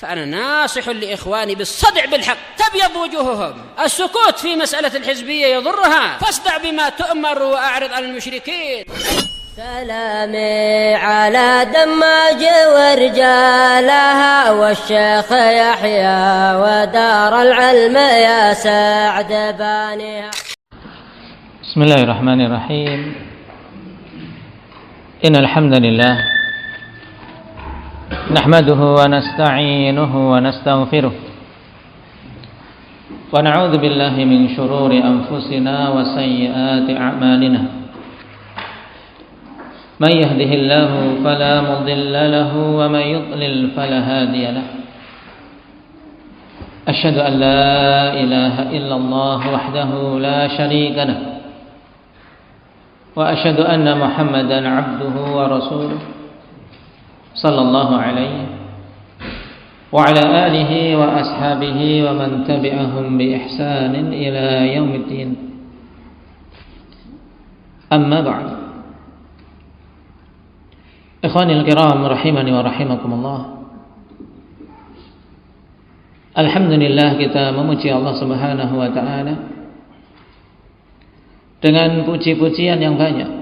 فأنا ناصح لإخواني بالصدع بالحق تبيض وجوههم. السكوت في مسألة الحزبية يضرها، فاصدع بما تؤمر وأعرض عن المشركين. سلامي على دماج ورجالها والشيخ يحيى ودار العلم يا سعد بانيها. بسم الله الرحمن الرحيم. إن الحمد لله نحمده ونستعينه ونستغفره ونعوذ بالله من شرور أنفسنا وسيئات أعمالنا. من يهده الله فلا مضل له ومن يضلل فلا هادي له. أشهد أن لا إله إلا الله وحده لا شريك له وأشهد أن محمدا عبده ورسوله صلى الله عليه وعلى آله وأصحابه ومن تبعهم بإحسان إلى يوم الدين. أما بعد. Ikhwanil kiram rahimani wa rahimakumullah. Alhamdulillah, kita memuji Allah Subhanahu wa taala dengan puji-pujian yang banyak.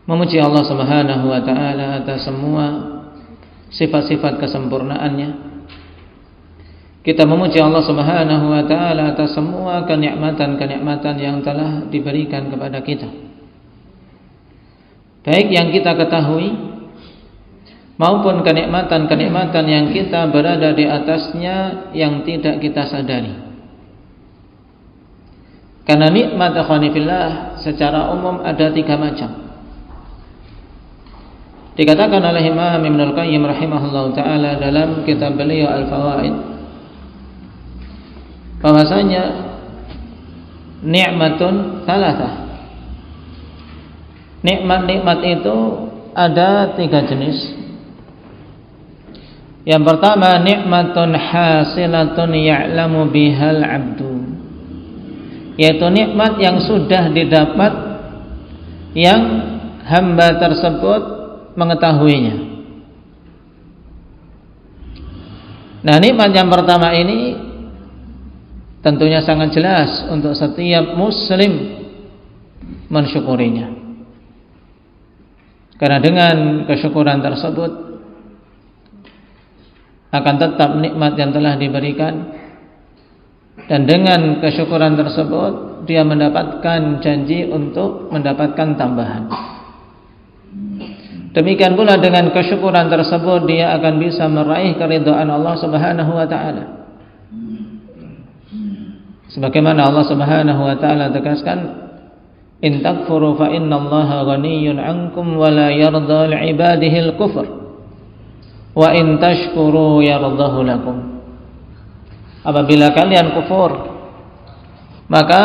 Memuji Allah Subhanahu wa taala atas semua sifat-sifat kesempurnaannya. Kita memuji Allah Subhanahu wa taala atas semua kenikmatan-kenikmatan yang telah diberikan kepada kita, baik yang kita ketahui maupun kenikmatan-kenikmatan yang kita berada di atasnya yang tidak kita sadari. Karena nikmat akhwani fillah secara umum ada 3 macam. Dikatakan oleh Imam Ibnul Qayyim rahimahullahu taala dalam kitab beliau Al-Fawaid bahwasanya nikmatun thalathah. Nikmat-nikmat itu ada 3 jenis. Yang pertama, nikmatun hasilatun ya'lamu bihal abdu, yaitu nikmat yang sudah didapat yang hamba tersebut mengetahuinya. Nah, nikmat yang pertama ini tentunya sangat jelas untuk setiap muslim mensyukurinya. Karena dengan kesyukuran tersebut akan tetap nikmat yang telah diberikan, dan dengan kesyukuran tersebut dia mendapatkan janji untuk mendapatkan tambahan. Demikian pula dengan kesyukuran tersebut dia akan bisa meraih keridhaan Allah Subhanahu wa taala. Sebagaimana Allah Subhanahu wa taala tegaskan, in takfuru fa innallaha ghaniyyun 'ankum wa la yarda li'ibadihi al-kufr wa in tashkuru yardahu lakum. Apabila kalian kufur, maka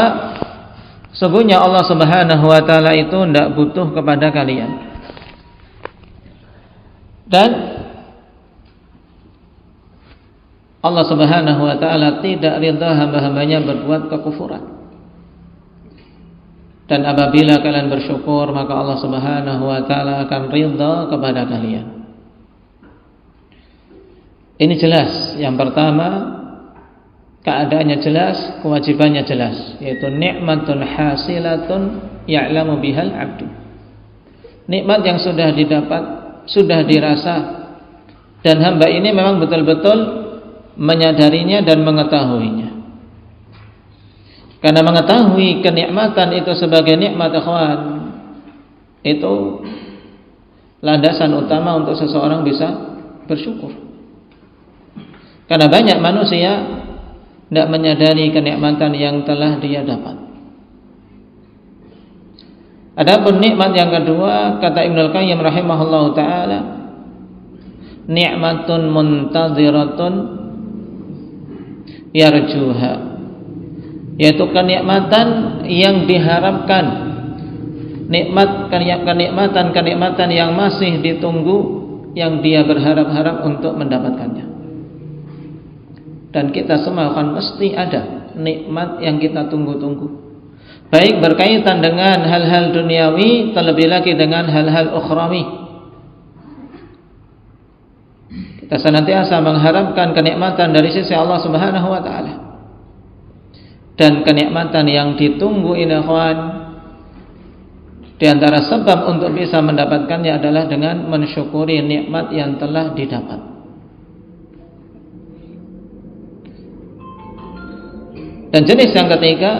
sesungguhnya Allah Subhanahu wa taala itu tidak butuh kepada kalian, dan Allah Subhanahu wa taala tidak ridha hamba-hambanya berbuat kekufuran. Dan apabila kalian bersyukur, maka Allah Subhanahu wa taala akan ridha kepada kalian. Ini jelas. Yang pertama, keadaannya jelas, kewajibannya jelas, yaitu nikmatun hasilatun ya'lamu bihal abdu. Nikmat yang sudah didapat, sudah dirasa, dan hamba ini memang betul-betul menyadarinya dan mengetahuinya. Karena mengetahui kenikmatan itu sebagai nikmat, ikhwan, itu landasan utama untuk seseorang bisa bersyukur. Karena banyak manusia tidak menyadari kenikmatan yang telah dia dapat. Adapun nikmat yang kedua, kata Ibnul Qayyim rahimahullahu taala, nikmatun muntaziratun yarjuha, yaitu kenikmatan yang diharapkan, kenikmatan yang masih ditunggu, yang dia berharap-harap untuk mendapatkannya. Dan kita semua akan mesti ada nikmat yang kita tunggu-tunggu, baik berkaitan dengan hal-hal duniawi, terlebih lagi dengan hal-hal ukhrawi. Kita senantiasa mengharapkan kenikmatan dari sisi Allah Subhanahu wa taala. Dan kenikmatan yang ditunggu ini ikhwan, di antara sebab untuk bisa mendapatkannya adalah dengan mensyukuri nikmat yang telah didapat. Dan jenis yang ketiga,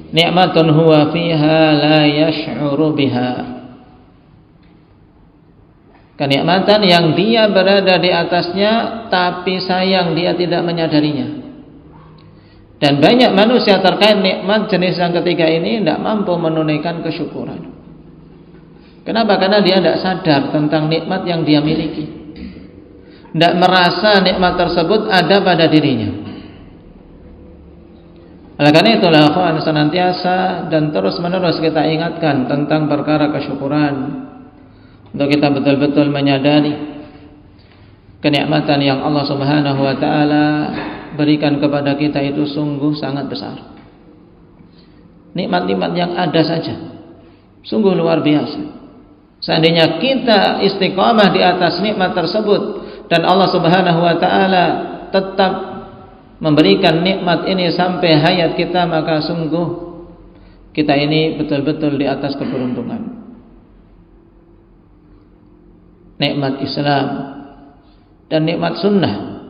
nikmatun huwa fiha la yash'uru biha. Kenikmatan yang dia berada di atasnya tapi sayang dia tidak menyadarinya. Dan banyak manusia terkait nikmat jenis yang ketiga ini tidak mampu menunaikan kesyukuran. Kenapa? Karena dia tidak sadar tentang nikmat yang dia miliki, tidak merasa nikmat tersebut ada pada dirinya. Oleh karena itulah akhwan, senantiasa dan terus menerus kita ingatkan tentang perkara kesyukuran, untuk kita betul-betul menyadari kenikmatan yang Allah Subhanahu wa taala berikan kepada kita itu sungguh sangat besar. Nikmat-nikmat yang ada saja sungguh luar biasa. Seandainya kita istiqamah di atas nikmat tersebut dan Allah Subhanahu wa taala tetap memberikan nikmat ini sampai hayat kita, maka sungguh kita ini betul-betul di atas keberuntungan. Nikmat Islam dan nikmat sunnah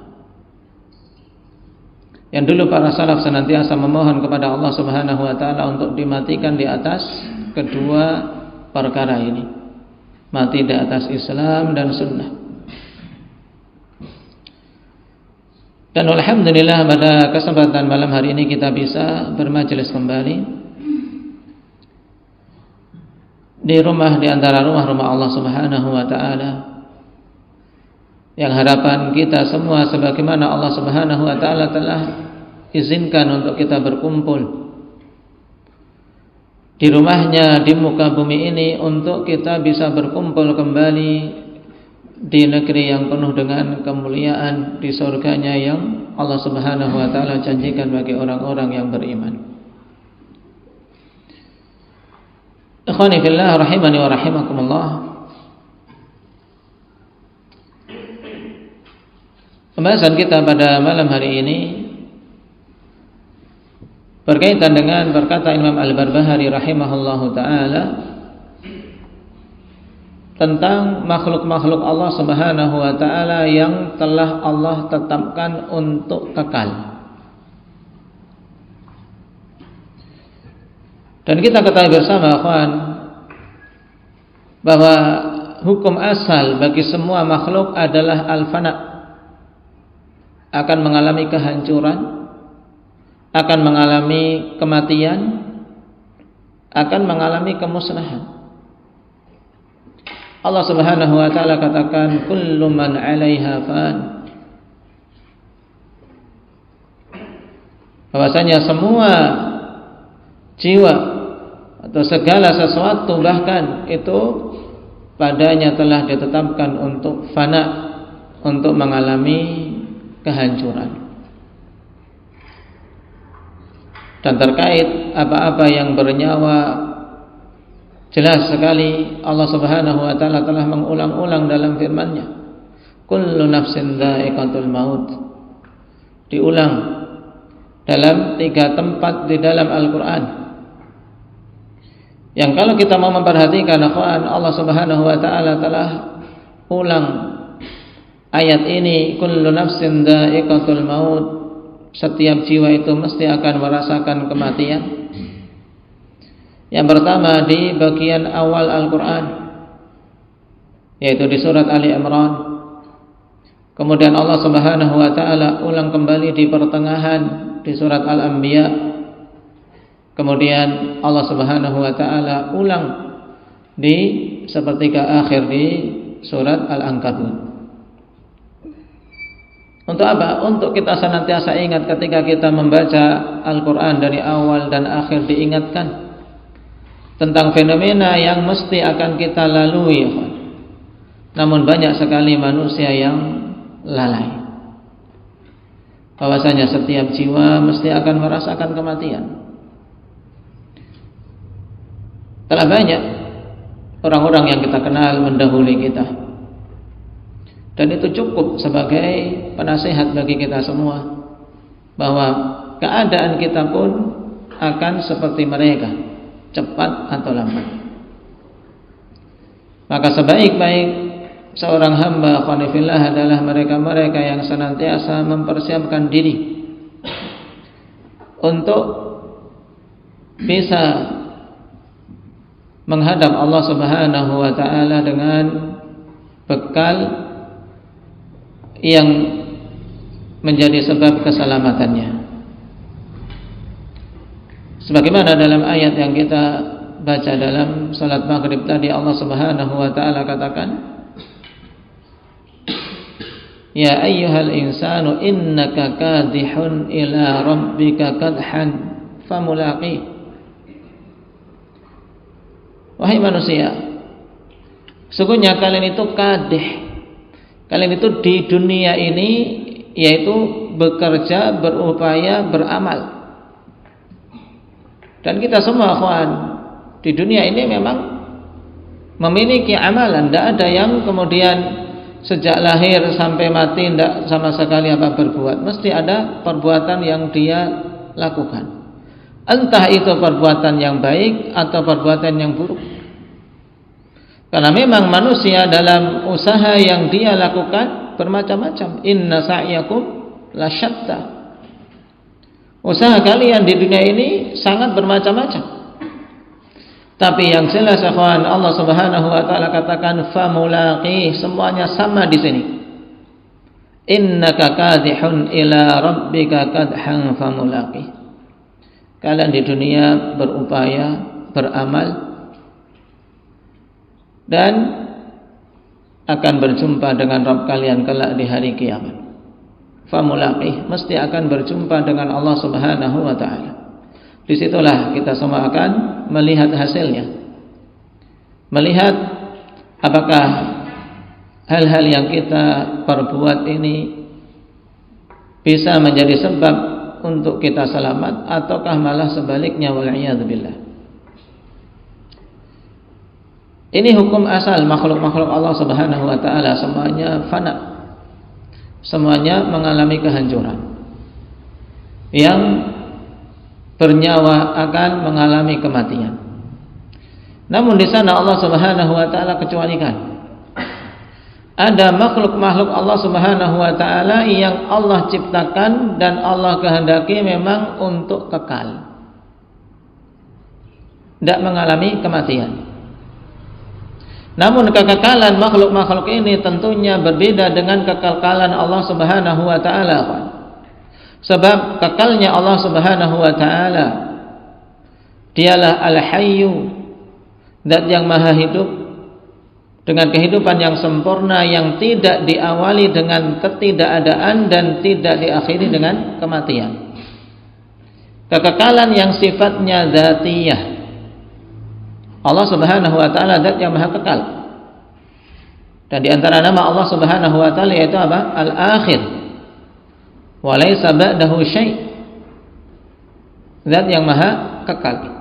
yang dulu para salaf senantiasa memohon kepada Allah Subhanahu wa taala untuk dimatikan di atas kedua perkara ini, mati di atas Islam dan sunnah. Dan alhamdulillah pada kesempatan malam hari ini kita bisa bermajelis kembali di rumah, di antara rumah-rumah Allah Subhanahu wa taala, yang harapan kita semua sebagaimana Allah Subhanahu wa taala telah izinkan untuk kita berkumpul di rumahnya di muka bumi ini untuk kita bisa berkumpul kembali di negeri yang penuh dengan kemuliaan, di surganya yang Allah Subhanahu wa taala janjikan bagi orang-orang yang beriman. Ikhwani fillah rahimani wa rahimakumullah. Pembahasan kita pada malam hari ini berkaitan dengan perkataan Imam Al-Barbahari rahimahullahu taala tentang makhluk-makhluk Allah Subhanahu wa taala yang telah Allah tetapkan untuk kekal. Dan kita ketahui bersama kawan bahwa hukum asal bagi semua makhluk adalah al-fana, akan mengalami kehancuran, akan mengalami kematian, akan mengalami kemusnahan. Allah Subhanahu wa taala katakan kullu man 'alaiha fan, bahwasanya semua jiwa atau segala sesuatu bahkan itu padanya telah ditetapkan untuk fana, untuk mengalami kehancuran. Dan terkait apa-apa yang bernyawa, jelas sekali Allah Subhanahu wa taala telah mengulang-ulang dalam firman-Nya, kullu nafsin dha'iqatul maut. Diulang dalam 3 tempat di dalam Al-Qur'an. Yang kalau kita mau memperhatikan akhwan, Allah Subhanahu wa taala telah ulang ayat ini, kullu nafsin dha'iqatul maut. Setiap jiwa itu mesti akan merasakan kematian. Yang pertama di bagian awal Al-Quran, yaitu di surat Ali Imran. Kemudian Allah Subhanahu wa taala ulang kembali di pertengahan di surat Al-Anbiya. Kemudian Allah Subhanahu wa taala ulang di sepertiga akhir di surat Al-Ankabut. Untuk apa? Untuk kita senantiasa ingat ketika kita membaca Al-Quran dari awal dan akhir, diingatkan tentang fenomena yang mesti akan kita lalui. Namun banyak sekali manusia yang lalai, bahwasanya setiap jiwa mesti akan merasakan kematian. Telah banyak orang-orang yang kita kenal mendahului kita, Dan itu cukup sebagai penasihat bagi kita semua, bahwa keadaan kita pun akan seperti mereka, cepat atau lambat. Maka sebaik-baik seorang hamba qanifillah adalah mereka-mereka yang senantiasa mempersiapkan diri untuk bisa menghadap Allah Subhanahu wa taala dengan bekal yang menjadi sebab keselamatannya. Sebagaimana dalam ayat yang kita baca dalam salat maghrib tadi, Allah Subhanahu wa taala katakan, ya ayyuhal insanu innaka kadihun ila rabbika kadhan famulaqih. Wahai manusia, sesungguhnya kalian itu kadih. Kalian itu di dunia ini yaitu bekerja, berupaya, beramal. Dan kita semua akhwan di dunia ini memang memiliki amalan. Tidak ada yang kemudian sejak lahir sampai mati tidak sama sekali apa berbuat. Mesti ada perbuatan yang dia lakukan. Entah itu perbuatan yang baik atau perbuatan yang buruk. Karena memang manusia dalam usaha yang dia lakukan bermacam-macam. Inna sa'yakum lasyatta. Usaha kalian di dunia ini sangat bermacam-macam. Tapi yang jelas akhwan, Allah Subhanahu wa taala katakan famulaqih, semuanya sama di sini. Innaka kadihun ila rabbika kadhan famulaqih. Kalian di dunia berupaya, beramal, dan akan berjumpa dengan Rabb kalian kelak di hari kiamat. Famulaqih, mesti akan berjumpa dengan Allah Subhanahu wa taala. Disitulah kita semua akan melihat hasilnya, melihat apakah hal-hal yang kita perbuat ini bisa menjadi sebab untuk kita selamat, ataukah malah sebaliknya, wal'iyadzubillah. Ini hukum asal makhluk-makhluk Allah Subhanahu wa taala, semuanya fana, semuanya mengalami kehancuran. Yang bernyawa akan mengalami kematian. Namun di sana Allah Subhanahu wa taala kecualikan. Ada makhluk-makhluk Allah Subhanahu wa taala yang Allah ciptakan dan Allah kehendaki memang untuk kekal, tidak mengalami kematian. Namun kekekalan makhluk-makhluk ini tentunya berbeda dengan kekekalan Allah Subhanahu wa taala. Sebab kekalnya Allah Subhanahu wa taala, dialah Al-Hayyu, zat yang maha hidup dengan kehidupan yang sempurna yang tidak diawali dengan ketidakadaan dan tidak diakhiri dengan kematian. Kekekalan yang sifatnya dzatiyah. Allah Subhanahu wa taala zat yang maha kekal. Dan di antara nama Allah Subhanahu wa taala yaitu apa? Al-Akhir. Wa laisa ba'dahu syai'. Zat yang maha kekal.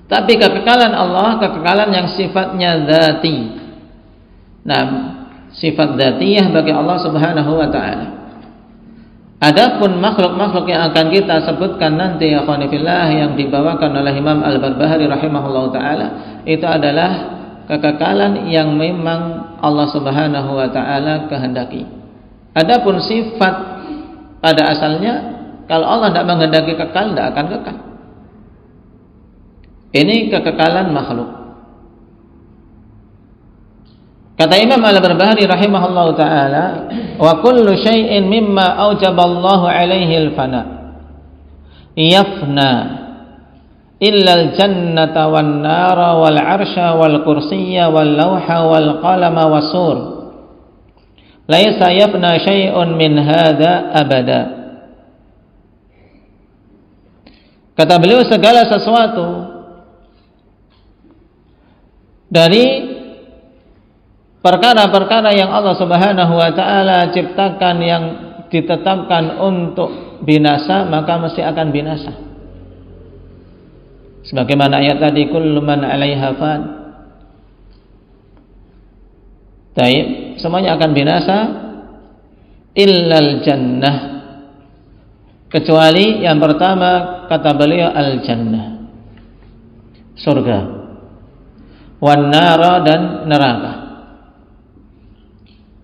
Tapi kekekalan Allah, kekekalan yang sifatnya dzati. Nah, sifat dzatiyah bagi Allah Subhanahu wa taala. Adapun makhluk-makhluk yang akan kita sebutkan nanti ya khonifillah, yang dibawakan oleh Imam Al-Barbahari rahimahullah ta'ala, itu adalah kekekalan yang memang Allah Subhanahu wa ta'ala kehendaki. Adapun sifat pada asalnya, kalau Allah tidak menghendaki kekal, tidak akan kekal. Ini kekekalan makhluk. Kata Imam Al-Barbahari rahimahullah ta'ala, wa kullu syai'in mimma aujaballahu alaihi al-fana yafna illa al-jannata wan nara wal arsha wal kursiyya wal lawha wal qalama was sur. Laisa yafna syai'un min hadza abada. Kata beliau, segala sesuatu dari perkara-perkara yang Allah Subhanahu wa taala ciptakan yang ditetapkan untuk binasa, maka mesti akan binasa. Sebagaimana ayat tadi, kullu man 'alaiha fan. Taib, semuanya akan binasa illal jannah, kecuali yang pertama kata beliau al jannah, surga, wan nara dan neraka,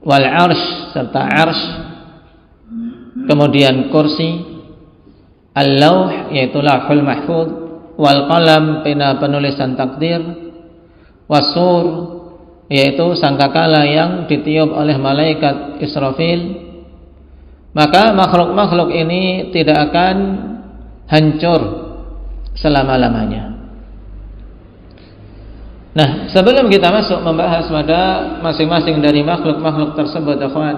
wal arsh serta arsh, kemudian kursi, al lauh yaitu lauhul mahfuz, wal qalam pena penulisan takdir, wasur yaitu sangkakala yang ditiup oleh malaikat Israfil. Maka makhluk-makhluk ini tidak akan hancur selama-lamanya. Nah, sebelum kita masuk membahas pada masing-masing dari makhluk-makhluk tersebut, ikhwan,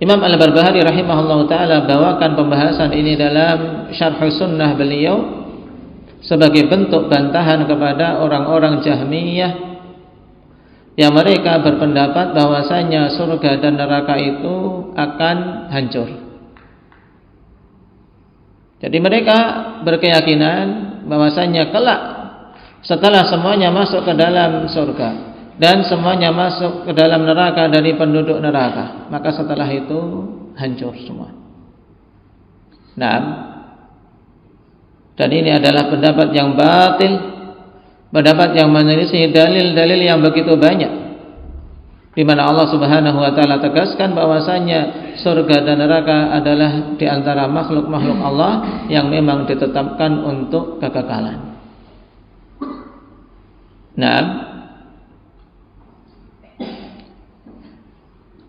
Imam Al-Barbahari rahimahullah ta'ala bawakan pembahasan ini dalam Syarh Sunnah beliau sebagai bentuk bantahan kepada orang-orang Jahmiyah yang mereka berpendapat bahwasanya surga dan neraka itu akan hancur. Jadi mereka berkeyakinan bahwasanya kelak setelah semuanya masuk ke dalam surga dan semuanya masuk ke dalam neraka dari penduduk neraka, maka setelah itu hancur semua. Nah, dan ini adalah pendapat yang batil, pendapat yang menyelisih dalil-dalil yang begitu banyak, di mana Allah Subhanahu wa taala tegaskan bahwasanya surga dan neraka adalah di antara makhluk-makhluk Allah yang memang ditetapkan untuk kekekalan. Nah,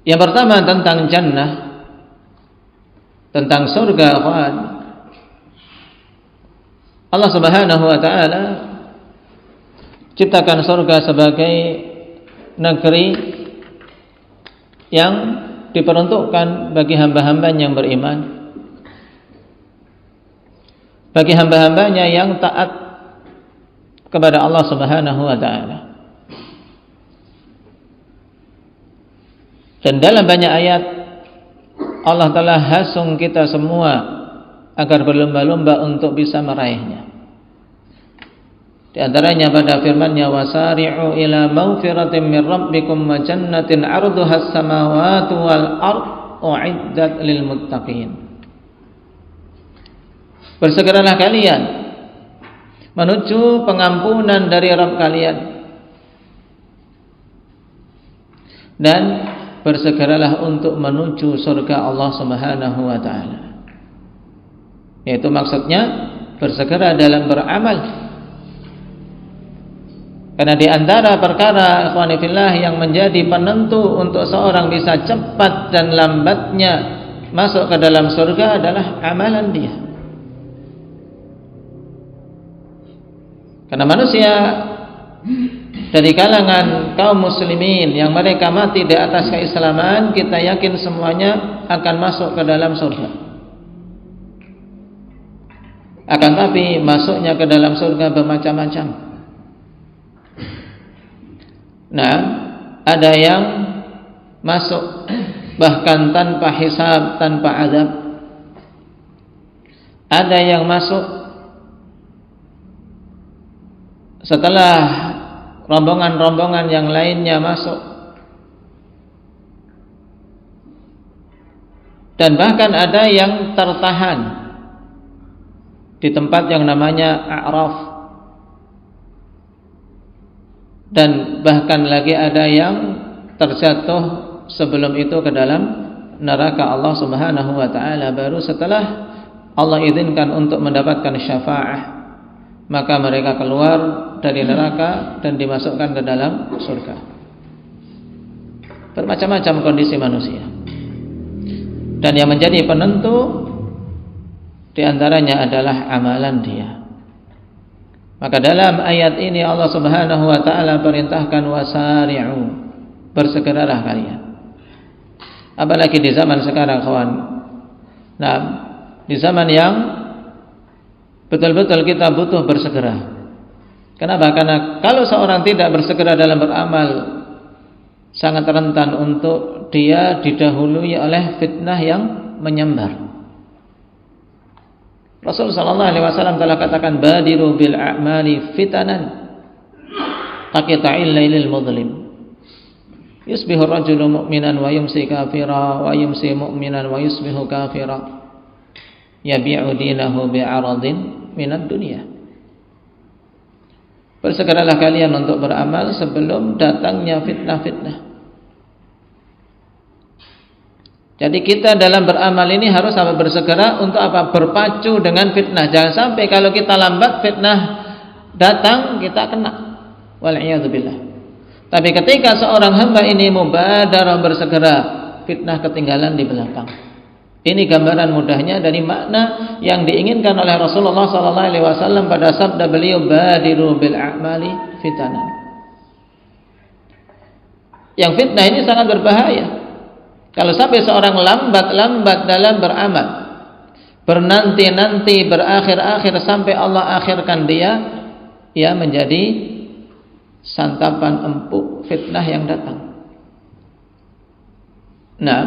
yang pertama tentang jannah, tentang surga, Allah Subhanahu wa taala ciptakan surga sebagai negeri yang diperuntukkan bagi hamba-hambanya yang beriman, bagi hamba-hambanya yang taat kepada Allah Subhanahu wa taala. Dan dalam banyak ayat Allah telah hasung kita semua agar berlomba-lomba untuk bisa meraihnya. Di antaranya pada firman-Nya, wasari'u ila maghfiratin min rabbikum wa jannatin 'arduhas samawati wal ard u'iddat lil muttaqin. Bersegeralah kalian menuju pengampunan dari Rabb kalian, dan bersegeralah untuk menuju surga Allah Subhanahu wa taala. Yaitu maksudnya bersegera dalam beramal. Karena di antara perkara ikhwani fillah yang menjadi penentu untuk seorang bisa cepat dan lambatnya masuk ke dalam surga adalah amalan dia. Karena manusia dari kalangan kaum muslimin yang mereka mati di atas keislaman, kita yakin semuanya akan masuk ke dalam surga. Akan tapi masuknya ke dalam surga bermacam-macam. Nah, ada yang masuk bahkan tanpa hisab, tanpa azab. Ada yang masuk setelah rombongan-rombongan yang lainnya masuk. Dan bahkan ada yang tertahan di tempat yang namanya A'raf. Dan bahkan lagi ada yang terjatuh sebelum itu ke dalam neraka Allah Subhanahu wa taala. Baru setelah Allah izinkan untuk mendapatkan syafaah, maka mereka keluar dari neraka dan dimasukkan ke dalam surga. Bermacam-macam kondisi manusia. Dan yang menjadi penentu di antaranya adalah amalan dia. Maka dalam ayat ini Allah Subhanahu wa taala perintahkan wasari'u, bersegeralah kalian. Apalagi di zaman sekarang, kawan. Nah, di zaman yang betul-betul kita butuh bersegera. Kenapa? Karena kalau seorang tidak bersegera dalam beramal, sangat rentan untuk dia didahului oleh fitnah yang menyambar. Rasul sallallahu alaihi wasallam telah katakan, badiru bil a'mali fitanan taqita'il lailil mudlim. Yusbihu rajulu mu'minan wa yumsi kafira wa yumsi mu'minan wa yusbihu kafira yabi'u dinahu bi'aradin minad dunya. Bersegeralah kalian untuk beramal sebelum datangnya fitnah-fitnah. Jadi kita dalam beramal ini harus bersegera untuk apa? Berpacu dengan fitnah. Jangan sampai kalau kita lambat fitnah datang kita kena. Wal'iyadzubillah. Tapi ketika seorang hamba ini mubadarah bersegera, fitnah ketinggalan di belakang. Ini gambaran mudahnya dari makna yang diinginkan oleh Rasulullah SAW pada sabda beliau, badiru bil a'mali fitanan. Yang fitnah ini sangat berbahaya. Kalau sampai seorang lambat dalam beramal, bernanti-nanti, berakhir-akhir sampai Allah akhirkan dia menjadi santapan empuk fitnah yang datang. Nah,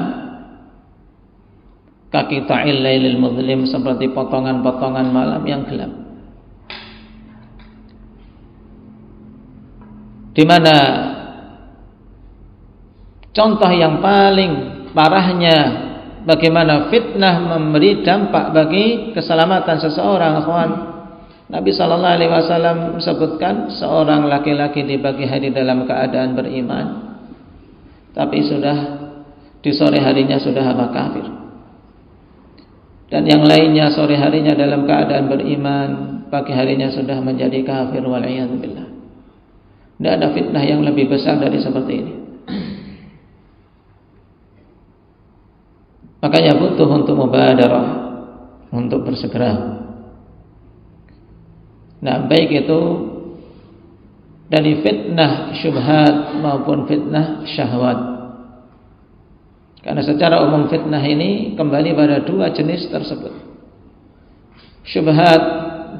kaki ta'il lailil mudlim, seperti potongan-potongan malam yang gelap. Di mana contoh yang paling parahnya bagaimana fitnah memberi dampak bagi keselamatan seseorang, akhwan. Nabi sallallahu alaihi wasallam sebutkan seorang laki-laki di pagi hari dalam keadaan beriman, tapi sudah di sore harinya sudah kafir. Dan yang lainnya sore harinya dalam keadaan beriman, pagi harinya sudah menjadi kafir, wal'iyadzubillah. Tidak ada fitnah yang lebih besar dari seperti ini. Makanya butuh untuk mubadarah, untuk bersegera. Nah, baik itu dari fitnah syubhat maupun fitnah syahwat. Karena secara umum fitnah ini kembali pada dua jenis tersebut. Syubhat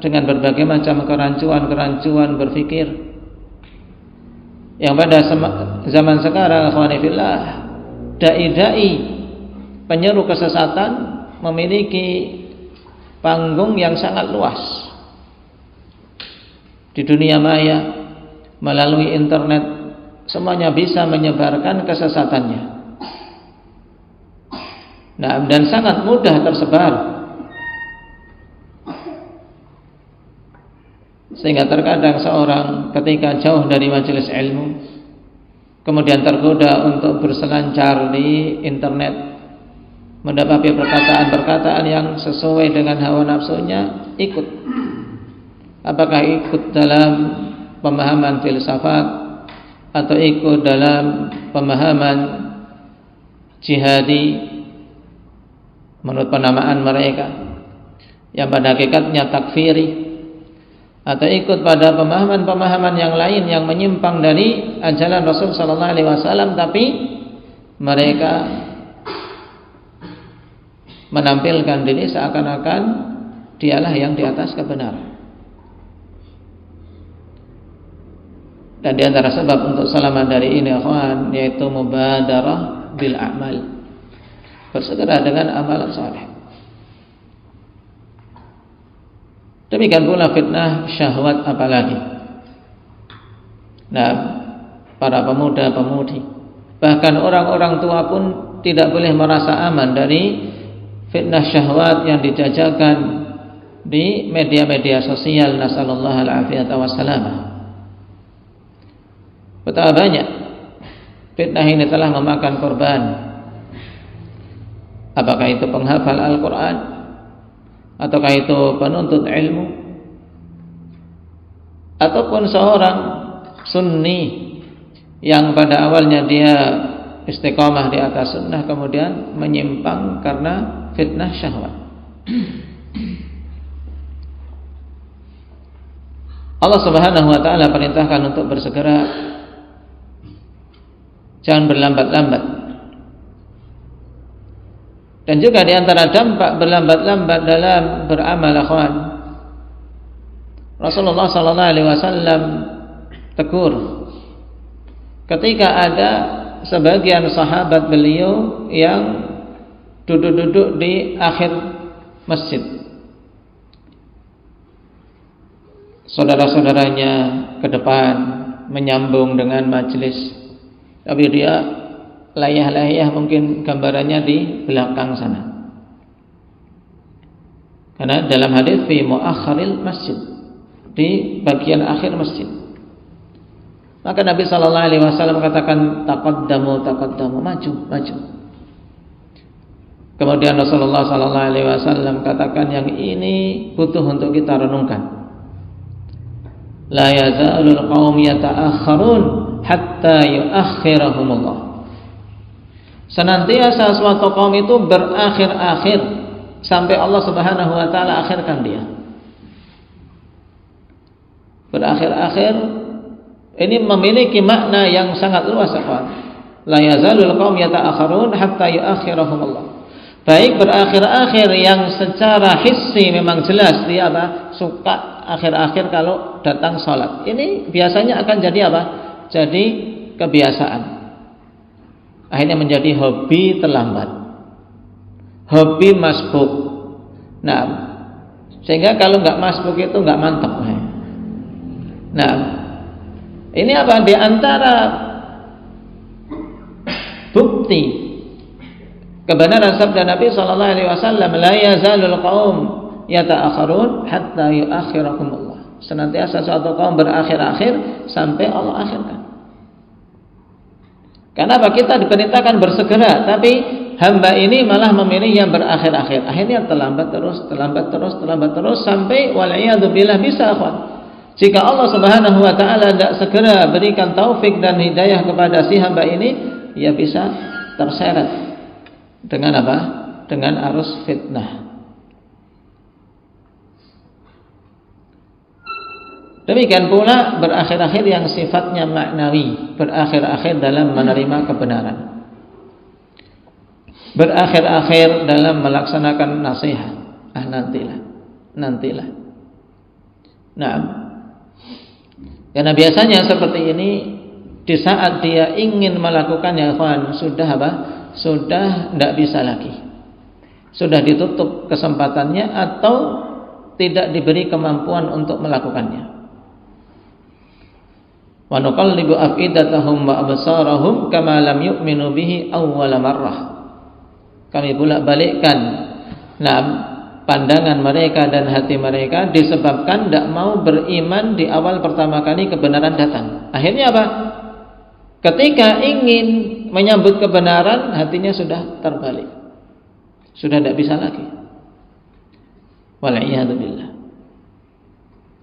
dengan berbagai macam kerancuan-kerancuan berfikir yang pada zaman sekarang, akhwani fillah, dai-dai penyeru kesesatan memiliki panggung yang sangat luas di dunia maya. Melalui internet semuanya bisa menyebarkan kesesatannya. Nah, dan sangat mudah tersebar, sehingga terkadang seorang ketika jauh dari majelis ilmu kemudian tergoda untuk berselancar di internet, mendapati perkataan-perkataan yang sesuai dengan hawa nafsunya, ikut. Apakah ikut dalam pemahaman filsafat atau ikut dalam pemahaman jihadi menurut penamaan mereka yang pada hakikatnya takfiri, atau ikut pada pemahaman-pemahaman yang lain yang menyimpang dari ajaran Rasul sallallahu alaihi wasallam, tapi mereka menampilkan diri seakan-akan dialah yang di atas kebenaran. Dan di antara sebab untuk selamat dari ini, akhwan, yaitu mubadarah bil a'mal, bersegera dengan amalan saleh. Demikian pula fitnah syahwat apalagi. Nah, para pemuda-pemudi, bahkan orang-orang tua pun tidak boleh merasa aman dari fitnah syahwat yang dijajakan di media-media sosial. Nasallallahu al-afiyata wassalamah. Betapa banyak fitnah ini telah memakan korban. Apakah itu penghafal Al-Quran, ataukah itu penuntut ilmu, ataupun seorang sunni yang pada awalnya dia istiqamah di atas sunnah kemudian menyimpang karena fitnah syahwat. Allah Subhanahu wa taala perintahkan untuk bersegera, jangan berlambat-lambat. Dan juga di antara dampak berlambat-lambat dalam beramal, akhwan, Rasulullah sallallahu alaihi wasallam tegur ketika ada sebagian sahabat beliau yang duduk-duduk di akhir masjid, saudara-saudaranya ke depan menyambung dengan majelis, tapi dia layah-layah mungkin gambarannya di belakang sana. Karena dalam hadis fi mu'akhiril masjid, di bagian akhir masjid. Maka Nabi sallallahu alaihi wasallam katakan taqaddamu, maju. Kemudian Rasulullah sallallahu alaihi wasallam katakan yang ini butuh untuk kita renungkan. La yazalul qaum yata'akhkharun hatta yuakhirahumullah. Senantiasa suatu kaum itu berakhir-akhir sampai Allah Subhanahu wa taala akhirkan dia. Berakhir-akhir ini memiliki makna yang sangat luas, kawan. La yazalul qaum yata'akhkharun hatta yuakhirahumullah. Baik berakhir-akhir yang secara hissi memang jelas dia suka akhir-akhir kalau datang sholat. Ini biasanya akan jadi jadi kebiasaan. Akhirnya menjadi hobi terlambat, hobi masbuk. Nah, sehingga kalau nggak masbuk itu nggak mantap. Nah, ini di antara bukti kebenaran sabda Nabi sallallahu alaihi wasallam, la yazalul qaum yata'akhirun hatta yuakhirakumullah. Senantiasa suatu kaum berakhir-akhir sampai Allah akhirkan. Karena kita diperintahkan bersegera, tapi hamba ini malah memilih yang berakhir-akhir. Akhirnya terlambat terus sampai wal'iyadzubillah bisa, akhwan. Jika Allah Subhanahu wa taala tidak segera berikan taufik dan hidayah kepada si hamba ini, ia bisa terseret dengan dengan arus fitnah. Demikian pula berakhir-akhir yang sifatnya maknawi, berakhir-akhir dalam menerima kebenaran, berakhir-akhir dalam melaksanakan nasihat. Nantilah. Nah, karena biasanya seperti ini di saat dia ingin melakukannya, sudah tidak bisa lagi, sudah ditutup kesempatannya atau tidak diberi kemampuan untuk melakukannya. Wa nuqallibu afidatahum wa absarahum kama lam yu'minu bihi awwala marrah. Kami bolak-balikkan pandangan mereka dan hati mereka disebabkan tidak mau beriman di awal pertama kali kebenaran datang. Akhirnya ketika ingin menyambut kebenaran, hatinya sudah terbalik, sudah tidak bisa lagi. Wal'iyadzubillah.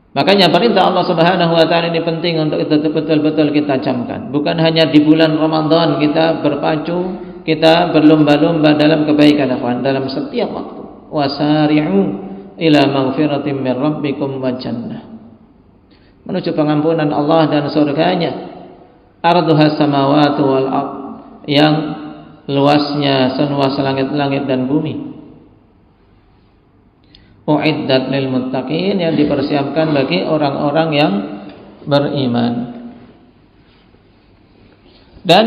Makanya perintah Allah Subhanahu wa taala ini penting untuk itu betul-betul kita camkan. Bukan hanya di bulan Ramadan kita berpacu, kita berlomba-lomba dalam kebaikan, dalam setiap waktu. Wasari'u ila maghfiratin min rabbikum wa jannah. Menuju pengampunan Allah dan surganya. Arduha samawati wal ard, yang luasnya seluas langit-langit dan bumi. Uiddat lil muttaqin, yang dipersiapkan bagi orang-orang yang beriman. Dan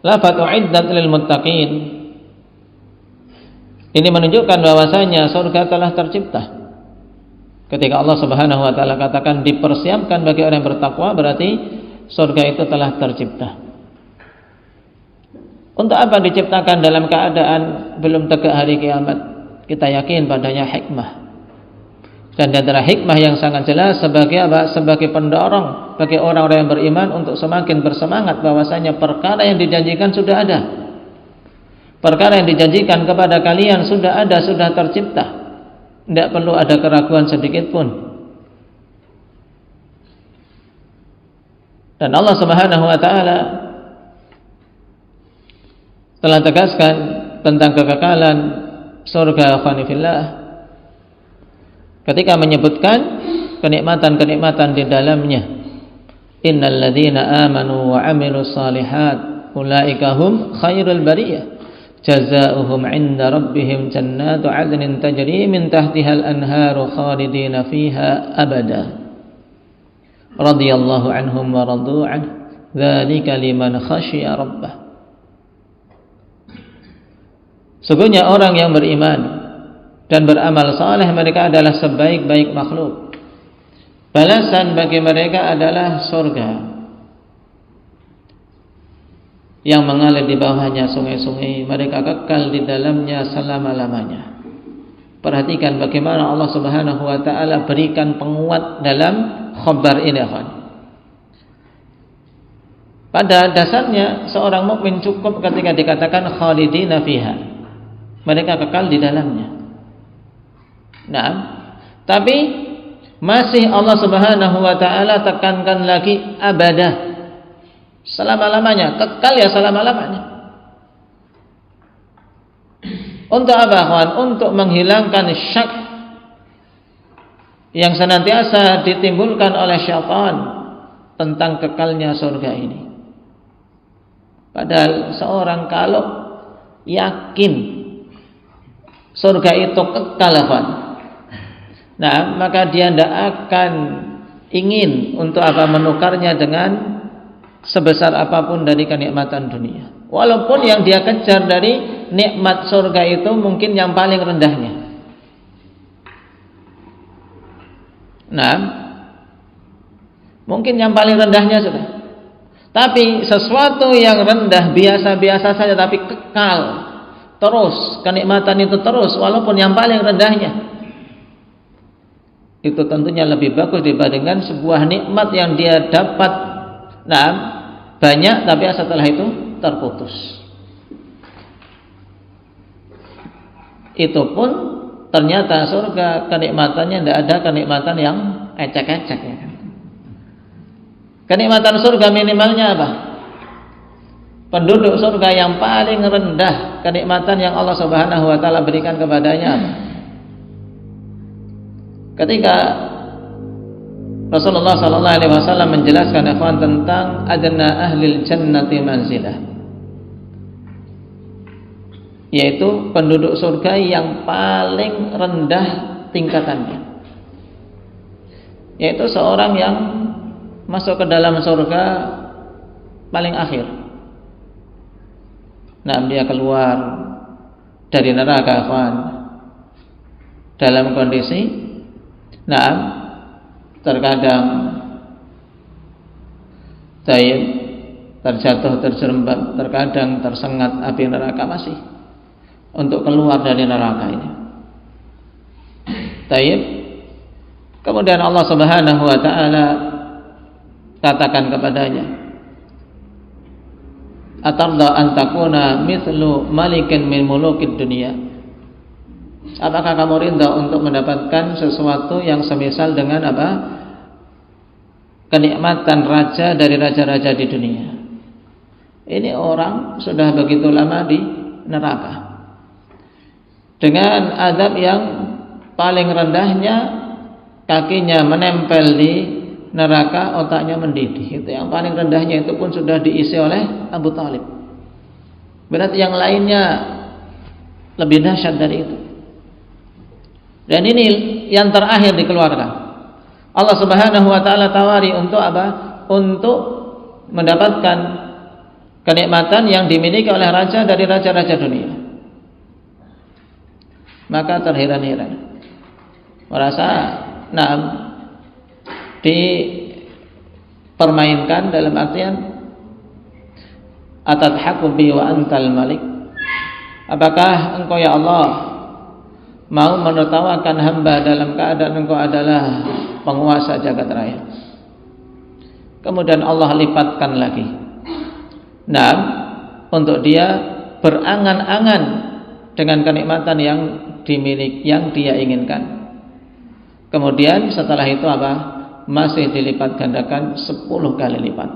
lafaz uiddat lil muttaqin ini menunjukkan bahwasanya surga telah tercipta. Ketika Allah Subhanahu wa taala katakan dipersiapkan bagi orang yang bertakwa, berarti surga itu telah tercipta. Untuk apa diciptakan dalam keadaan belum tegak hari kiamat? Kita yakin padanya hikmah. Dan di antara hikmah yang sangat jelas sebagai pendorong bagi orang-orang yang beriman untuk semakin bersemangat bahwasanya perkara yang dijanjikan sudah ada. Perkara yang dijanjikan kepada kalian sudah ada, sudah tercipta. Tidak perlu ada keraguan sedikit pun. Dan Allah Subhanahu wa taala telah tegaskan tentang kekekalan surga khanifillah ketika menyebutkan kenikmatan-kenikmatan di dalamnya. Innal ladzina amanu wa amilus solihat ulaika hum khairul bariyah jazaohum 'inda rabbihim jannatu 'adnin tajri min tahtihal anharu khalidina fiha abada radhiyallahu anhum wa radu 'anhu dzalika liman khasyiya rabbah. Sesungguhnya orang yang beriman dan beramal saleh, mereka adalah sebaik-baik makhluk. Balasan bagi mereka adalah surga. yang mengalir di bawahnya sungai-sungai, mereka kekal di dalamnya selama-lamanya. Perhatikan bagaimana Allah Subhanahu wa taala berikan penguat dalam khabar ini, ikhwan. Pada dasarnya seorang mukmin cukup ketika dikatakan khalidina fiha. Mereka kekal di dalamnya. Nah, tapi masih Allah Subhanahu wa taala tekankan lagi abadah. Selama-lamanya, kekal ya selama-lamanya. Untuk apa, kawan? Untuk menghilangkan syak yang senantiasa ditimbulkan oleh syaitan tentang kekalnya surga ini. Padahal seorang kalau yakin surga itu kekal, kawan, nah, maka dia tidak akan ingin untuk apa menukarnya dengan sebesar apapun dari kenikmatan dunia. Walaupun yang dia kejar dari nikmat surga itu mungkin yang paling rendahnya. Nah, mungkin yang paling rendahnya sudah. Tapi sesuatu yang rendah biasa-biasa saja tapi kekal terus, kenikmatan itu terus walaupun yang paling rendahnya, itu tentunya lebih bagus dibandingkan sebuah nikmat yang dia dapat banyak tapi setelah itu terputus. Itu pun ternyata surga kenikmatannya tidak ada kenikmatan yang ecek-ecek, ya kan? Kenikmatan surga minimalnya apa? Penduduk surga yang paling rendah kenikmatan yang Allah Subhanahu wa taala berikan kepadanya apa? Ketika Rasulullah sallallahu alaihi wasallam menjelaskan ikhwan tentang adna ahlil jannati manzilah, yaitu penduduk surga yang paling rendah tingkatannya, yaitu seorang yang masuk ke dalam surga paling akhir. Nah, dia keluar dari neraka, ikhwan, dalam kondisi terkadang terjatuh, terjerembab, terkadang tersengat api neraka masih untuk keluar dari neraka ini. Kemudian Allah Subhanahu wa taala katakan kepadanya, atarda an takuna mithlu malikin min mulukid dunya. Apakah kamu rindu untuk mendapatkan sesuatu yang semisal dengan apa? Kenikmatan raja dari raja-raja di dunia. Ini orang sudah begitu lama di neraka dengan azab yang paling rendahnya, kakinya menempel di neraka, otaknya mendidih. Itu yang paling rendahnya, itu pun sudah diisi oleh Abu Talib. Berarti yang lainnya lebih dahsyat dari itu. Dan ini yang terakhir dikeluarkan. Allah Subhanahu wa taala tawari untuk apa? Untuk mendapatkan kenikmatan yang dimiliki oleh raja dari raja-raja dunia. Maka terheran-heran, merasa dipermainkan dalam artian atadhaku bi wa antal malik. Apakah engkau ya Allah mau menertawakan hamba dalam keadaan engkau adalah penguasa jagat raya? Kemudian Allah lipatkan lagi, untuk dia berangan-angan dengan kenikmatan yang dimiliki, yang dia inginkan. Kemudian setelah itu apa? Masih dilipat gandakan 10 kali lipat.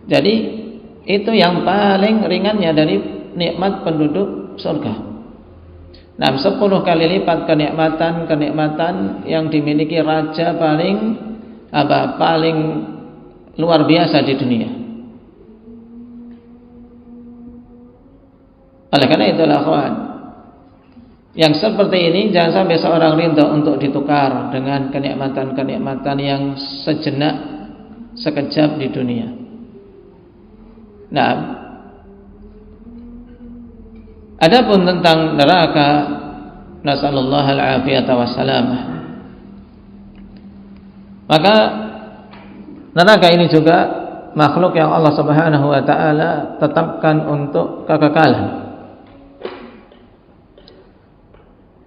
Jadi itu yang paling ringannya dari nikmat penduduk surga. 10 kali lipat kenikmatan yang dimiliki raja paling luar biasa di dunia. Oleh karena itulah, kawan, yang seperti ini jangan sampai seorang rindu untuk ditukar dengan kenikmatan-kenikmatan yang sejenak, sekejap di dunia. Adapun tentang neraka, nasallallahu al-afiyata wassalamah, maka neraka ini juga makhluk yang Allah Subhanahu wa taala tetapkan untuk kekekalan.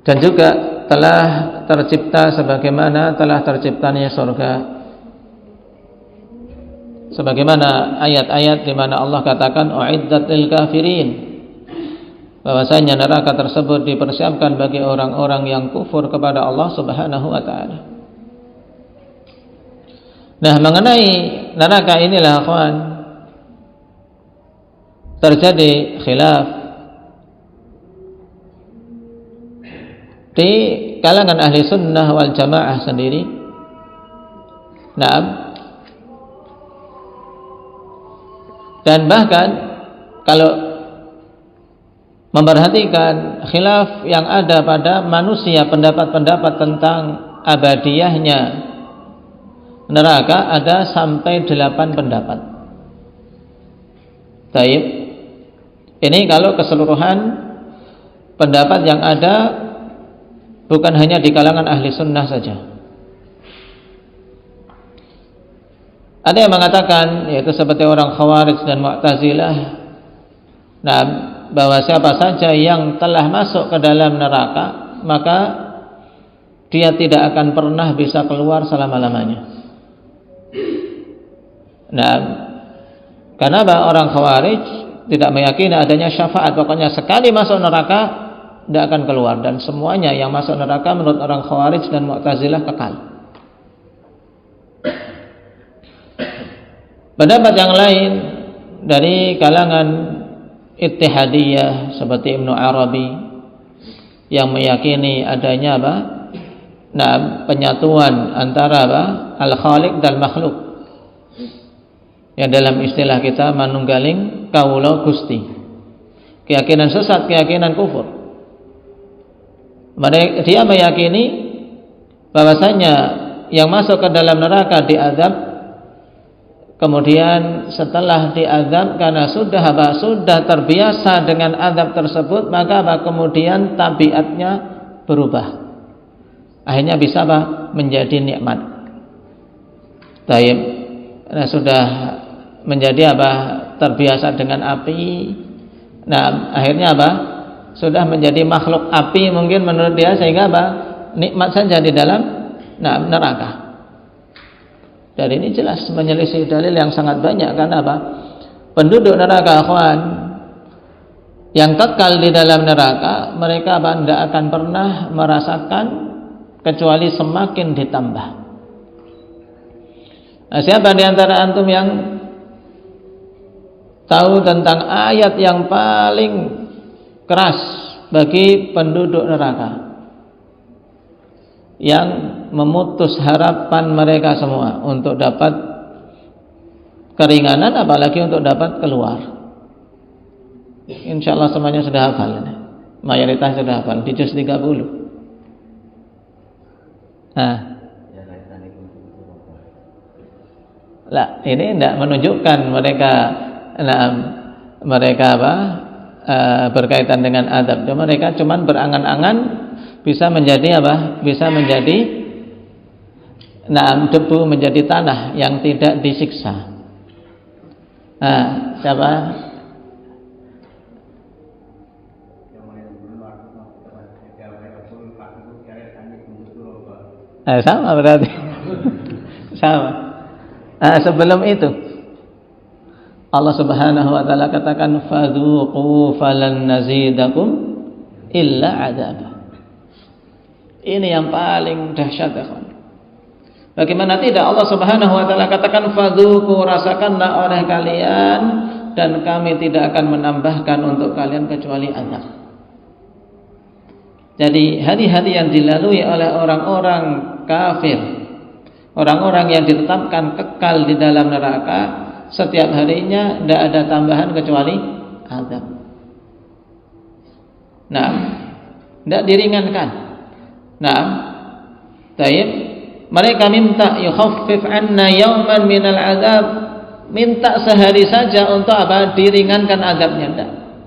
Dan juga telah tercipta sebagaimana telah terciptanya surga. Sebagaimana ayat-ayat di mana Allah katakan uiddat lil kafirin, bahwasanya neraka tersebut dipersiapkan bagi orang-orang yang kufur kepada Allah Subhanahu wa taala. Nah, mengenai neraka inilah akhwan terjadi khilaf di kalangan ahli sunnah wal jamaah sendiri. Naam. Dan bahkan kalau memperhatikan khilaf yang ada pada manusia, pendapat-pendapat tentang abadiyahnya neraka ada sampai 8 pendapat. Taib. Ini kalau keseluruhan pendapat yang ada, bukan hanya di kalangan ahli sunnah saja. Ada yang mengatakan, yaitu seperti orang Khawarij dan Mu'tazilah, nah, bahwa siapa saja yang telah masuk ke dalam neraka, maka dia tidak akan pernah bisa keluar selama-lamanya. Nah, karena orang Khawarij tidak meyakini adanya syafaat, pokoknya sekali masuk neraka tidak akan keluar, dan semuanya yang masuk neraka menurut orang Khawarij dan Mu'tazilah kekal. Pendapat yang lain dari kalangan Ittihadiyah seperti Ibnu Arabi yang meyakini adanya apa? Nah, penyatuan antara apa? Al-Khaliq dan makhluk. Yang dalam istilah kita manunggaling kawula Gusti. Keyakinan sesat, keyakinan kufur. Dia meyakini bahwasanya yang masuk ke dalam neraka diazab, kemudian setelah diazab karena sudah terbiasa dengan azab tersebut, maka kemudian tabiatnya berubah. Akhirnya bisa menjadi nikmat. Taib. Nah, sudah menjadi terbiasa dengan api. Nah, akhirnya sudah menjadi makhluk api mungkin menurut dia, sehingga nikmat saja di dalam neraka. Dan ini jelas menyelisih dalil yang sangat banyak. Karena penduduk neraka akhwan yang kekal di dalam neraka, mereka tidak akan pernah merasakan kecuali semakin ditambah. Nah, siapa di antara antum yang tahu tentang ayat yang paling keras bagi penduduk neraka, yang memutus harapan mereka semua untuk dapat keringanan, apalagi untuk dapat keluar? Insyaallah semuanya sudah hafal. Mayoritas sudah hafal di juz 30. Nah, lah ini tidak menunjukkan mereka berkaitan dengan adab. Mereka cuma berangan-angan bisa menjadi bisa menjadi debu, menjadi tanah yang tidak disiksa. Nah, siapa? Sama berarti. Sama. Sebelum itu Allah Subhanahu wa taala katakan fadzuqu falan nazidakum illa adzaba. Ini yang paling dahsyat, kawan. Bagaimana tidak Allah Subhanahu wa taala katakan fadzuqu, rasakanlah oleh kalian, dan kami tidak akan menambahkan untuk kalian kecuali azab. Jadi hari-hari yang dilalui oleh orang-orang kafir, orang-orang yang ditetapkan kekal di dalam neraka, setiap harinya tidak ada tambahan kecuali azab. Nah, tidak diringankan. Nah, taib. Mereka minta yukhaffif anna yawman minal azab, minta sehari saja untuk diringankan azabnya.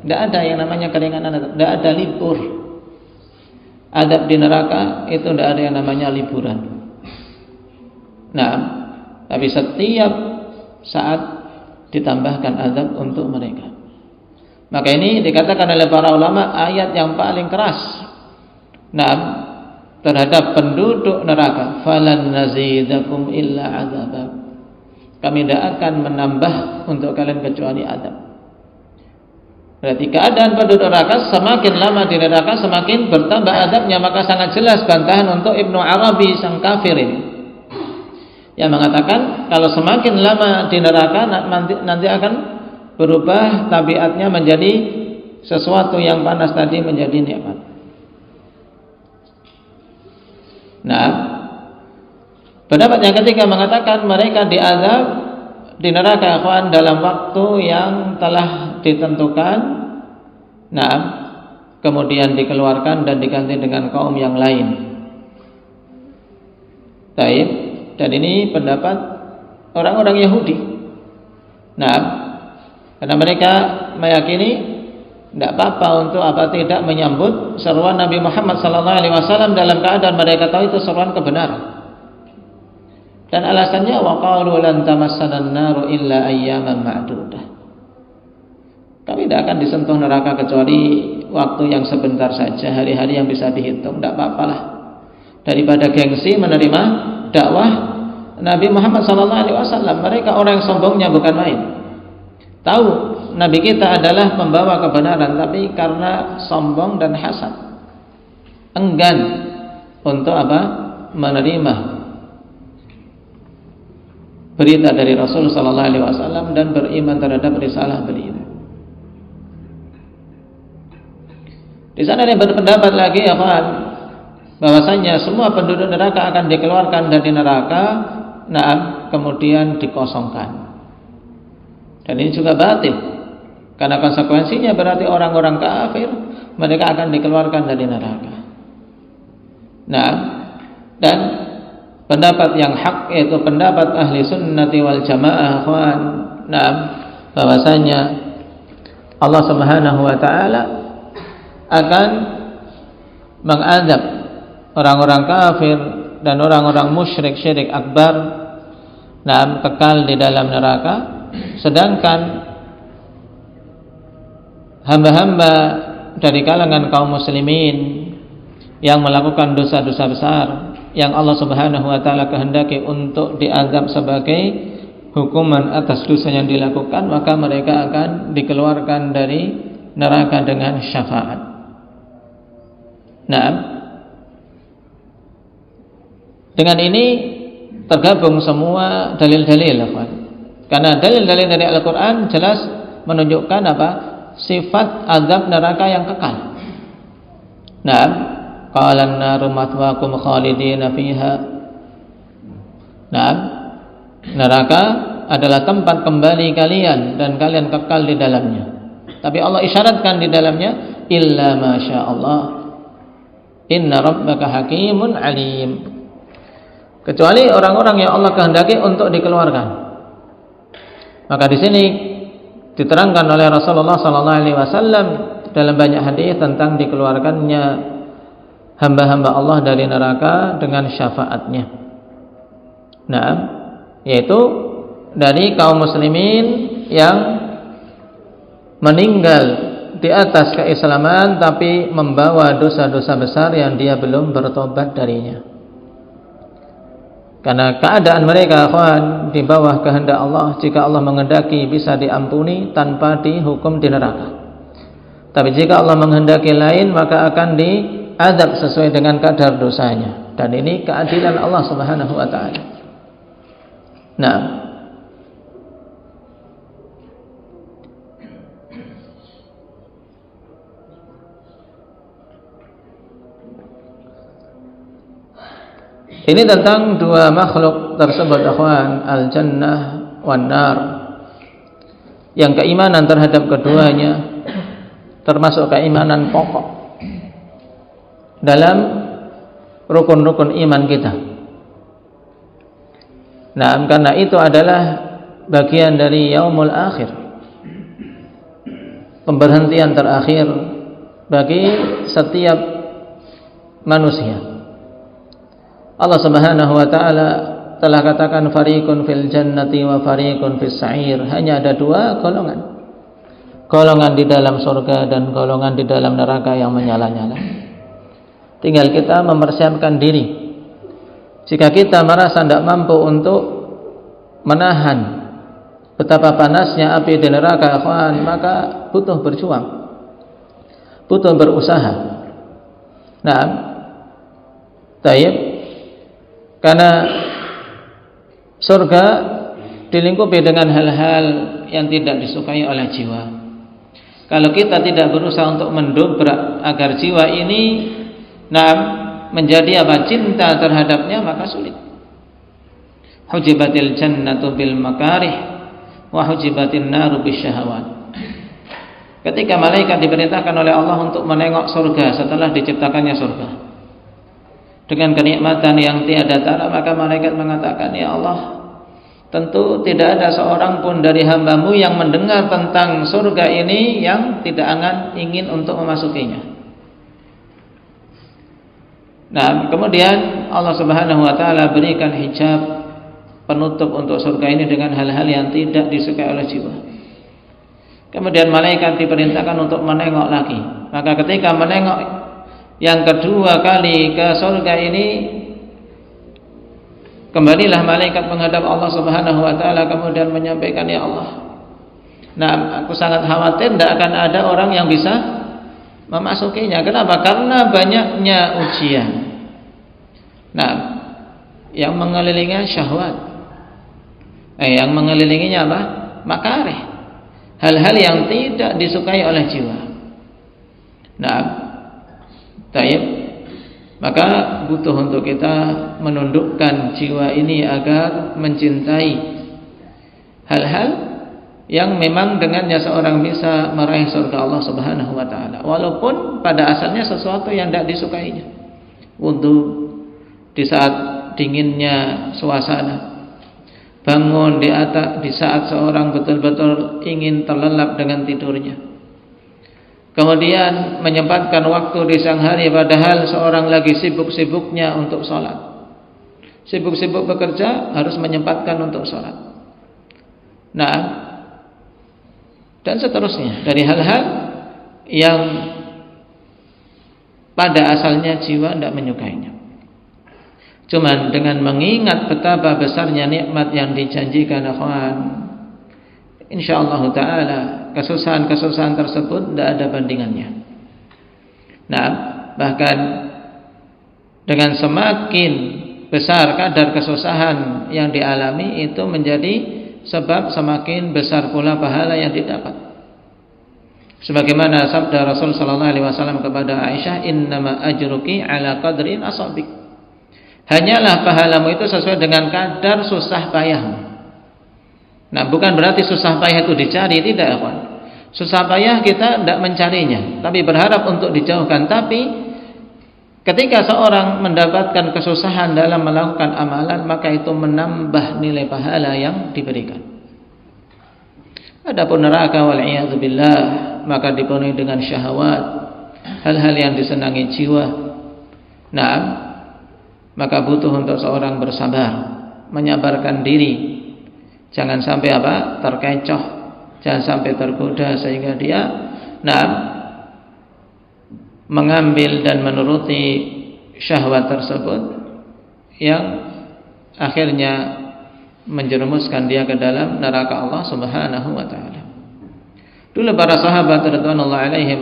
Tidak ada yang namanya keringanan azab, tidak ada libur. Azab di neraka itu tidak ada yang namanya liburan. Nah, tapi setiap saat ditambahkan azab untuk mereka. Maka ini dikatakan oleh para ulama ayat yang paling keras terhadap penduduk neraka. Falan nazidakum illa azaba. Kami tidak akan menambah untuk kalian kecuali azab. Berarti keadaan penduduk neraka semakin lama di neraka semakin bertambah azabnya. Maka sangat jelas bantahan untuk Ibnu Arabi sang kafir ini, yang mengatakan kalau semakin lama di neraka nanti akan berubah tabiatnya menjadi sesuatu yang panas tadi menjadi nikmat. Nah, pendapat yang ketiga mengatakan mereka diazab di neraka ikhwan dalam waktu yang telah ditentukan. Nah, kemudian dikeluarkan dan diganti dengan kaum yang lain. Baik, dan ini pendapat orang-orang Yahudi. Nah, karena mereka meyakini tidak apa-apa untuk tidak menyambut seruan Nabi Muhammad SAW dalam keadaan mereka tahu itu seruan kebenaran. Dan alasannya waqalu lan tamassana an-naru illa ayyaman ma'dudah. Kami tidak akan disentuh neraka kecuali waktu yang sebentar saja, hari-hari yang bisa dihitung. Tidak apa-apalah daripada gengsi menerima dakwah Nabi Muhammad SAW. Mereka orang yang sombongnya bukan main. Tahu Nabi kita adalah membawa kebenaran, tapi karena sombong dan hasad enggan untuk menerima berita dari Rasul SAW dan beriman terhadap risalah beliau. Di sana dia berpendapat lagi bahwasanya semua penduduk neraka akan dikeluarkan dari neraka, kemudian dikosongkan. Dan ini juga batil, karena konsekuensinya berarti orang-orang kafir mereka akan dikeluarkan dari neraka. Dan pendapat yang hak yaitu pendapat ahli sunnati wal jamaah bahwasanya Allah Subhanahu wa taala akan mengazab orang-orang kafir dan orang-orang musyrik syirik akbar kekal di dalam neraka, sedangkan hamba-hamba dari kalangan kaum muslimin yang melakukan dosa-dosa besar yang Allah Subhanahu wa taala kehendaki untuk diazab sebagai hukuman atas dosa yang dilakukan, maka mereka akan dikeluarkan dari neraka dengan syafaat. Dengan ini tergabung semua dalil-dalil, karena dalil-dalil dari Al-Quran jelas menunjukkan sifat azab neraka yang kekal. Qala an-naru mathwaakum khalidina fiha. Neraka adalah tempat kembali kalian dan kalian kekal di dalamnya. Tapi Allah isyaratkan di dalamnya illa masya Allah. Inna rabbaka hakimun alim. Kecuali orang-orang yang Allah kehendaki untuk dikeluarkan. Maka di sini diterangkan oleh Rasulullah SAW dalam banyak hadis tentang dikeluarkannya hamba-hamba Allah dari neraka dengan syafaatnya. Yaitu dari kaum muslimin yang meninggal di atas keislaman tapi membawa dosa-dosa besar yang dia belum bertobat darinya. Karena keadaan mereka di bawah kehendak Allah, jika Allah menghendaki bisa diampuni tanpa dihukum di neraka. Tapi jika Allah menghendaki lain, maka akan diazab sesuai dengan kadar dosanya. Dan ini keadilan Allah Subhanahu wa taala. Ini tentang dua makhluk tersebut, akhwan, al-jannah wan nar. Yang keimanan terhadap keduanya termasuk keimanan pokok dalam rukun-rukun iman kita. Karena itu adalah bagian dari yaumul akhir, pemberhentian terakhir bagi setiap manusia. Allah Subhanahu wa taala telah katakan fariqun fil jannati wa fariqun fis sa'ir. Hanya ada dua golongan. Golongan di dalam surga dan golongan di dalam neraka yang menyala-nyala. Tinggal kita mempersiapkan diri. Jika kita merasa tidak mampu untuk menahan betapa panasnya api di neraka, ikhwan, maka butuh berjuang, butuh berusaha. Nah, taib, karena surga dilingkupi dengan hal-hal yang tidak disukai oleh jiwa. Kalau kita tidak berusaha untuk mendobrak agar jiwa ini menjadi cinta terhadapnya, maka sulit. Hujibatil jannatu bil makarih wa hujibatin naru bisyahawat. Ketika malaikat diperintahkan oleh Allah untuk menengok surga setelah diciptakannya surga dengan kenikmatan yang tiada tara, maka malaikat mengatakan, ya Allah, tentu tidak ada seorang pun dari hamba-Mu yang mendengar tentang surga ini yang tidak ingin untuk memasukinya. Nah, kemudian Allah Subhanahu wa taala berikan hijab penutup untuk surga ini dengan hal-hal yang tidak disukai oleh jiwa. Kemudian malaikat diperintahkan untuk menengok lagi. Maka ketika menengok yang kedua kali ke surga ini, kembalilah malaikat menghadap Allah Subhanahu wa taala kemudian menyampaikan, ya Allah, aku sangat khawatir tidak akan ada orang yang bisa memasukinya. Kenapa? Karena banyaknya ujian. Yang mengelilinginya syahwat. Yang mengelilinginya apa? Makarih. Hal-hal yang tidak disukai oleh jiwa. Taib. Maka butuh untuk kita menundukkan jiwa ini agar mencintai hal-hal yang memang dengannya seorang bisa meraih surga Allah Subhanahu wa taala, walaupun pada asalnya sesuatu yang tidak disukainya. Wudu di saat dinginnya suasana, bangun di saat seorang betul-betul ingin terlelap dengan tidurnya, kemudian menyempatkan waktu di siang hari padahal seorang lagi sibuk-sibuknya untuk sholat, sibuk-sibuk bekerja harus menyempatkan untuk sholat. Dan seterusnya dari hal-hal yang pada asalnya jiwa tidak menyukainya. Cuman dengan mengingat betapa besarnya nikmat yang dijanjikan, akhwan, insyaallah taala kesusahan-kesusahan tersebut tidak ada bandingannya. Bahkan dengan semakin besar kadar kesusahan yang dialami, itu menjadi sebab semakin besar pula pahala yang didapat. Sebagaimana sabda Rasul sallallahu alaihi wasallam kepada Aisyah, "Innama ajruki ala qadri asabik." Hanyalah pahalamu itu sesuai dengan kadar susah payahmu. Bukan berarti susah payah itu dicari, tidak, kawan. Susah payah kita tidak mencarinya, tapi berharap untuk dijauhkan. Tapi ketika seorang mendapatkan kesusahan dalam melakukan amalan, maka itu menambah nilai pahala yang diberikan. Adapun neraka, wal'iyadzubillah, maka dipenuhi dengan syahwat, hal-hal yang disenangi jiwa. Maka butuh untuk seorang bersabar, menyabarkan diri, jangan sampai terkecoh, jangan sampai tergoda sehingga dia mengambil dan menuruti syahwat tersebut yang akhirnya menjerumuskan dia ke dalam neraka Allah Subhanahu wa taala. Dulu para sahabat radhiyallahu alaihim,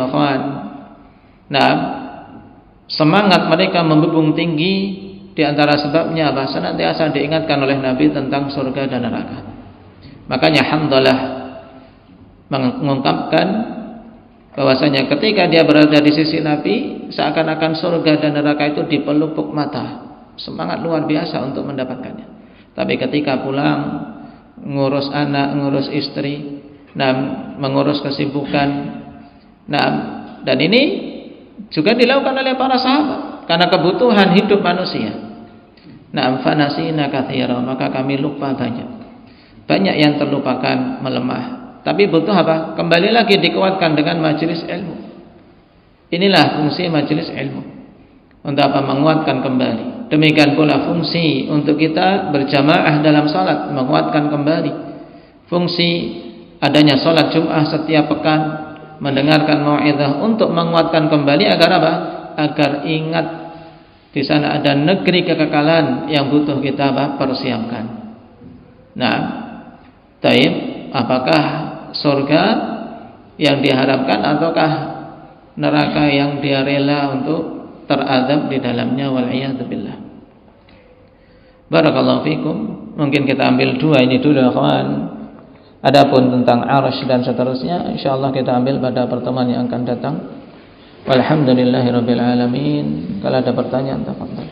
semangat mereka membubung tinggi. Di antara sebabnya senantiasa diingatkan oleh Nabi tentang surga dan neraka. Makanya Hamdalah mengungkapkan bahwasanya ketika dia berada di sisi Nabi, seakan-akan surga dan neraka itu dipelupuk mata. Semangat luar biasa untuk mendapatkannya. Tapi ketika pulang, ngurus anak, ngurus istri, mengurus kesibukan, dan ini juga dilakukan oleh para sahabat karena kebutuhan hidup manusia. Fanasina katsira, maka kami lupa banyak yang terlupakan, melemah. Tapi butuh apa? Kembali lagi dikuatkan dengan majelis ilmu. Inilah fungsi majelis ilmu. Untuk apa? Menguatkan kembali. Demikian pula fungsi untuk kita berjamaah dalam salat, menguatkan kembali fungsi adanya salat Jumat setiap pekan, mendengarkan mau'izah untuk menguatkan kembali agar apa? Agar ingat di sana ada negeri kekekalan yang butuh kita persiapkan. Nah, taib, apakah surga yang diharapkan ataukah neraka yang dia rela untuk teradab di dalamnya, wal'iyadzubillah. Barakallahu fikum. Mungkin kita ambil dua ini dulu, kawan. Adapun tentang arsy dan seterusnya, insyaallah kita ambil pada pertemuan yang akan datang. Walhamdulillahirabbil alamin. Kalau ada pertanyaan, tafadhol.